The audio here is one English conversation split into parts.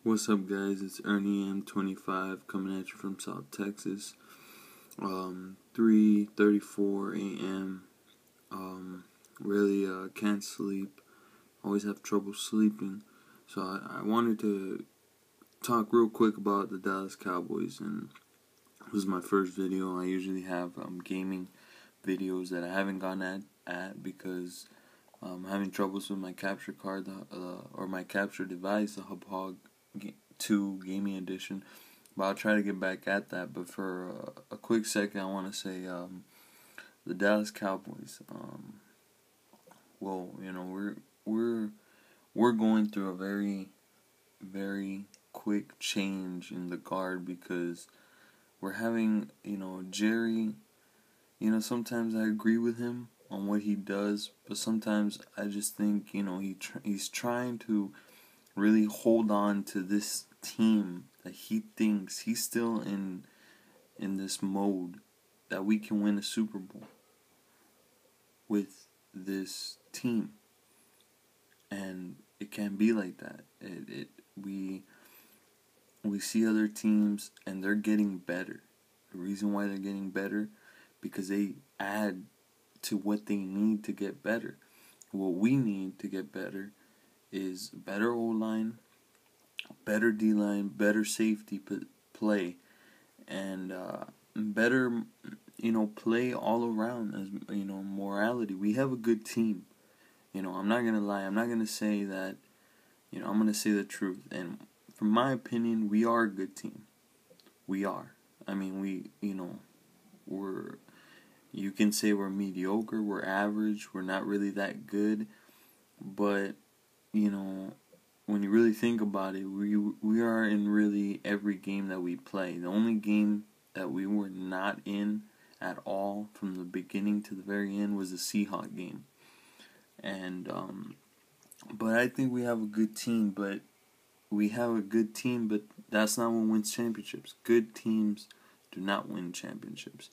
What's up, guys? It's Ernie M25 coming at you from South Texas. 3:34 a.m. Really can't sleep. Always have trouble sleeping. So I wanted to talk real quick about the Dallas Cowboys, and this is my first video. I usually have gaming videos that I haven't gone at because I'm having troubles with my capture card or my capture device, the Hub 2 Gaming Edition. But I'll try to get back at that. But for a quick second, I want to say the Dallas Cowboys. Well, you know, we're going through a very quick change in the guard because we're having, Jerry. Sometimes I agree with him on what he does, but sometimes I just think, he's trying to really hold on to this team that he thinks he's still in this mode that we can win a Super Bowl with this team, and it can't be like that. We see other teams and they're getting better. The reason why they're getting better because they add to what they need to get better. What we need to get better is better O-line, better D-line, better safety play, and better, play all around as, morality. We have a good team. I'm not going to lie. I'm not going to say that, I'm going to say the truth. And from my opinion, we are a good team. We are. I mean, you can say we're mediocre, we're average, we're not really that good, but, when you really think about it, we are in really every game that we play. The only game that we were not in at all from the beginning to the very end was the Seahawks game. And but I think we have a good team, but that's not what wins championships. Good teams do not win championships.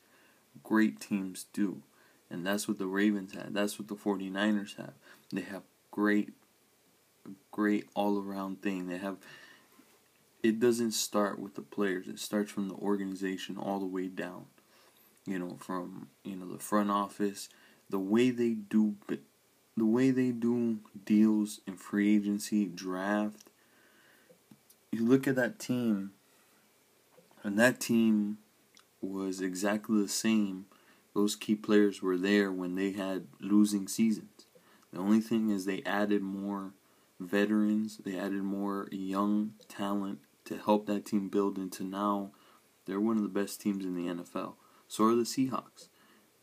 Great teams do. And that's what the Ravens had. That's what the 49ers have. They have great all-around thing. It doesn't start with the players. It starts from the organization all the way down. From the front office, the way they do deals in free agency, draft. You look at that team, and that team was exactly the same. Those key players were there when they had losing seasons. The only thing is they added more veterans, they added more young talent to help that team build into now they're one of the best teams in the NFL. So are the Seahawks.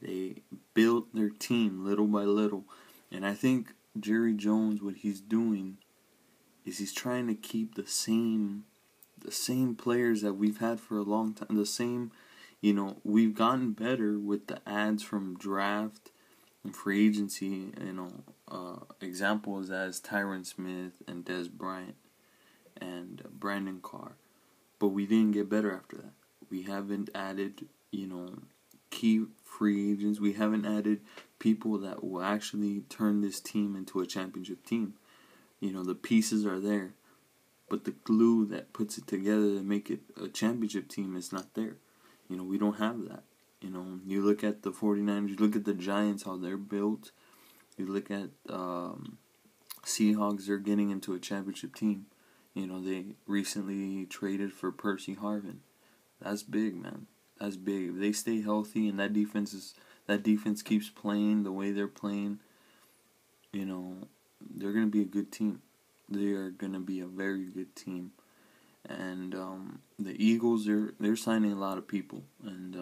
They built their team little by little. And I think Jerry Jones, what he's doing is he's trying to keep the same players that we've had for a long time. The same, we've gotten better with the ads from draft and free agency. Examples as Tyron Smith and Dez Bryant and Brandon Carr. But we didn't get better after that. We haven't added, key free agents. We haven't added people that will actually turn this team into a championship team. The pieces are there, but the glue that puts it together to make it a championship team is not there. We don't have that. You look at the 49ers, you look at the Giants, how they're built. You look at Seahawks, they're getting into a championship team. They recently traded for Percy Harvin. That's big, man. That's big. If they stay healthy and that defense keeps playing the way they're playing, they're gonna be a good team. They are gonna be a very good team. And the Eagles, they're signing a lot of people, and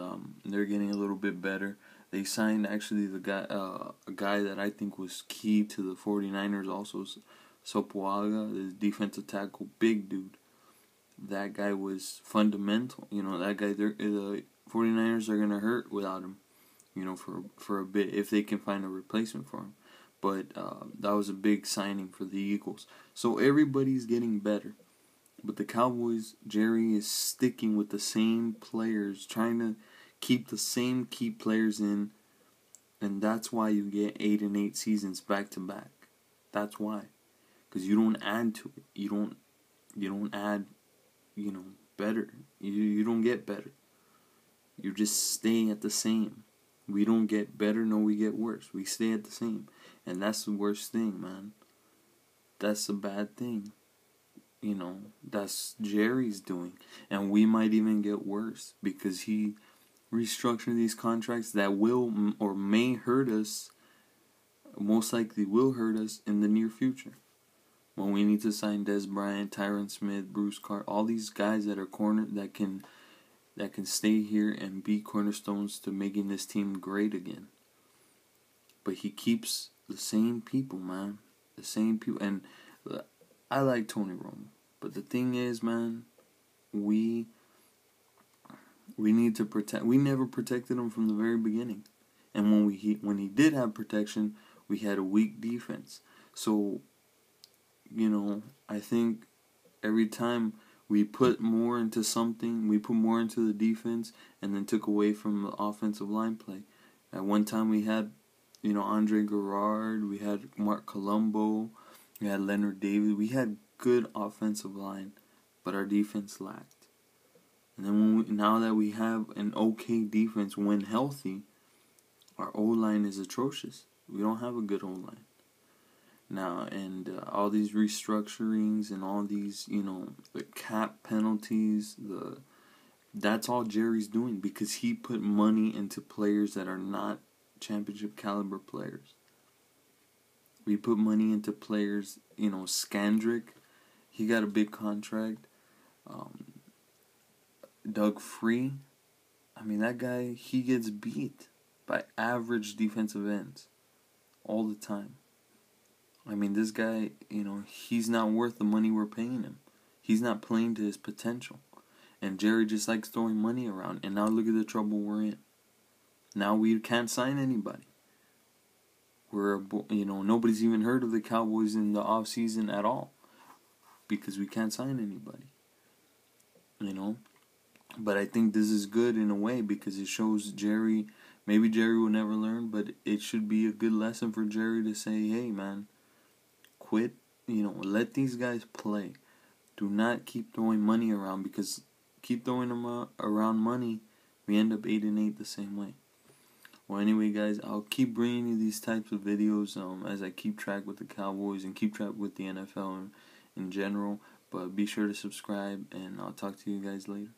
they're getting a little bit better. They signed actually a guy that I think was key to the 49ers also, Sopuaga, the defensive tackle, big dude. That guy was fundamental. That guy, the 49ers are going to hurt without him, for a bit, if they can find a replacement for him. But that was a big signing for the Eagles. So everybody's getting better. But the Cowboys, Jerry is sticking with the same players, trying to keep the same key players in, and that's why you get 8-8 seasons back to back. That's why. Because you don't add to it. You don't add, better. You don't get better. You're just staying at the same. We don't get better, no, we get worse. We stay at the same. And that's the worst thing, man. That's a bad thing. That's Jerry's doing. And we might even get worse because he restructured these contracts that will or may hurt us, most likely will hurt us in the near future. When we need to sign Des Bryant, Tyron Smith, Bruce Carr, all these guys that are that can stay here and be cornerstones to making this team great again. But he keeps the same people, man. The same people. And I like Tony Romo. But the thing is, man, we need to protect. We never protected him from the very beginning. And when he did have protection, we had a weak defense. So, I think every time we put more into something, we put more into the defense and then took away from the offensive line play. At one time we had, Andre Garrard, we had Mark Colombo, we had Leonard Davis. We had good offensive line, but our defense lacked. And then now that we have an okay defense when healthy, our O-line is atrocious. We don't have a good O-line. Now, and all these restructurings and all these, the cap penalties, that's all Jerry's doing because he put money into players that are not championship caliber players. We put money into players, Skandrick, he got a big contract. Doug Free, that guy, he gets beat by average defensive ends all the time. This guy, he's not worth the money we're paying him. He's not playing to his potential. And Jerry just likes throwing money around. And now look at the trouble we're in. Now we can't sign anybody. Nobody's even heard of the Cowboys in the off season at all. Because we can't sign anybody. But I think this is good in a way because it shows Jerry, maybe Jerry will never learn, but it should be a good lesson for Jerry to say, hey man, quit, let these guys play. Do not keep throwing money around because keep throwing them around money, we end up 8-8 the same way. Well, anyway, guys, I'll keep bringing you these types of videos as I keep track with the Cowboys and keep track with the NFL in general. But be sure to subscribe, and I'll talk to you guys later.